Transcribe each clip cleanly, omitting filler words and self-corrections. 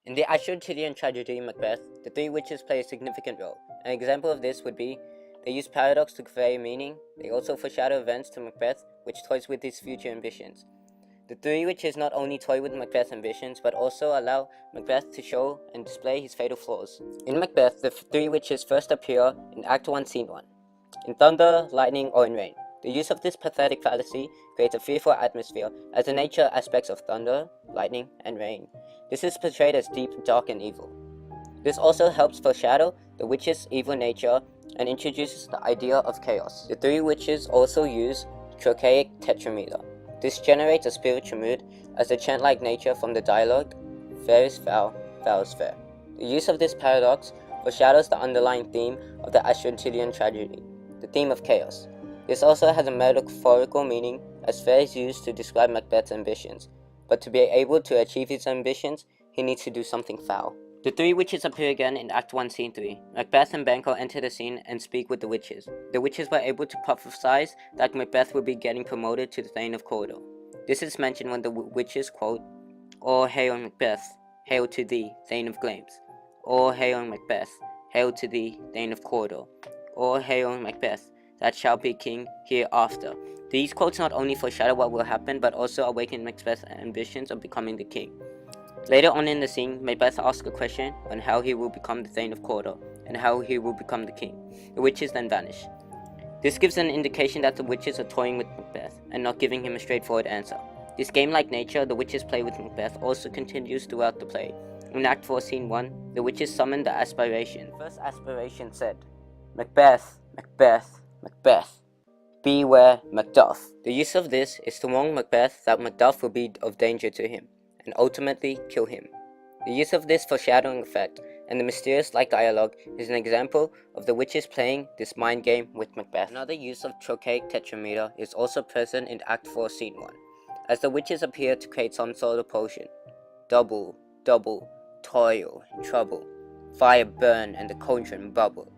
In the Aristotelian tragedy Macbeth, the three witches play a significant role. An example of this would be, they use paradox to convey meaning. They also foreshadow events to Macbeth, which toys with his future ambitions. The three witches not only toy with Macbeth's ambitions, but also allow Macbeth to show and display his fatal flaws. In Macbeth, the three witches first appear in Act 1, Scene 1, in thunder, lightning, or in rain. The use of this pathetic fallacy creates a fearful atmosphere, as the nature aspects of thunder, lightning, and rain. This is portrayed as deep, dark, and evil. This also helps foreshadow the witch's evil nature and introduces the idea of chaos. The three witches also use trochaic tetrameter. This generates a spiritual mood, as the chant-like nature from the dialogue, fair is foul, foul is fair. The use of this paradox foreshadows the underlying theme of the Aristotelian tragedy, the theme of chaos. This also has a metaphorical meaning, as fair is used to describe Macbeth's ambitions, but to be able to achieve his ambitions, he needs to do something foul. The three witches appear again in Act 1, Scene 3. Macbeth and Banquo enter the scene and speak with the witches. The witches were able to prophesy that Macbeth would be getting promoted to the Thane of Cawdor. This is mentioned when the witches quote, "All hail Macbeth, hail to thee, Thane of Glamis. All hail Macbeth, hail to thee, Thane of Cawdor. All hail Macbeth, that shall be king hereafter." These quotes not only foreshadow what will happen, but also awaken Macbeth's ambitions of becoming the king. Later on in the scene, Macbeth asks a question on how he will become the Thane of Cawdor, and how he will become the king. The witches then vanish. This gives an indication that the witches are toying with Macbeth, and not giving him a straightforward answer. This game-like nature the witches play with Macbeth also continues throughout the play. In Act 4, Scene 1, the witches summon the aspiration. The first aspiration said, "Macbeth, Macbeth, Macbeth, beware Macduff." The use of this is to warn Macbeth that Macduff will be of danger to him, and ultimately kill him. The use of this foreshadowing effect and the mysterious-like dialogue is an example of the witches playing this mind game with Macbeth. Another use of trochaic tetrameter is also present in Act 4, Scene 1, as the witches appear to create some sort of potion. Double, double, toil, trouble, fire burn and the cauldron bubble.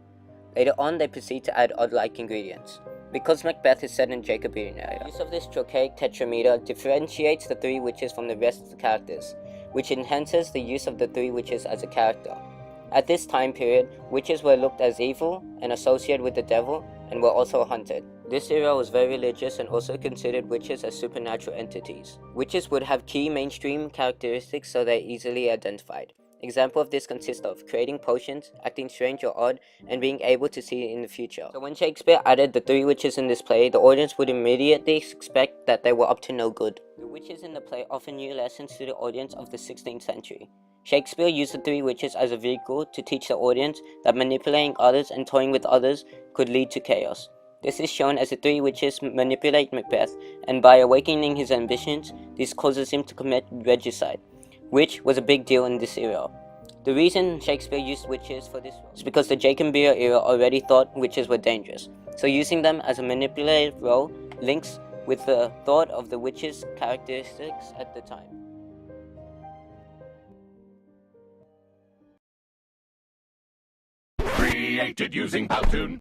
Later on, they proceed to add odd-like ingredients. Because Macbeth is set in Jacobean area, the use of this trochaic tetrameter differentiates the three witches from the rest of the characters, which enhances the use of the three witches as a character. At this time period, witches were looked as evil and associated with the devil, and were also hunted. This era was very religious and also considered witches as supernatural entities. Witches would have key mainstream characteristics so they're easily identified. Example of this consists of creating potions, acting strange or odd, and being able to see in the future. So when Shakespeare added the three witches in this play, the audience would immediately expect that they were up to no good. The witches in the play offer new lessons to the audience of the 16th century. Shakespeare used the three witches as a vehicle to teach the audience that manipulating others and toying with others could lead to chaos. This is shown as the three witches manipulate Macbeth, and by awakening his ambitions, this causes him to commit regicide, which was a big deal in this era. The reason Shakespeare used witches for this is because the Jacobean era already thought witches were dangerous, so using them as a manipulative role links with the thought of the witches' characteristics at the time. Created using Powtoon.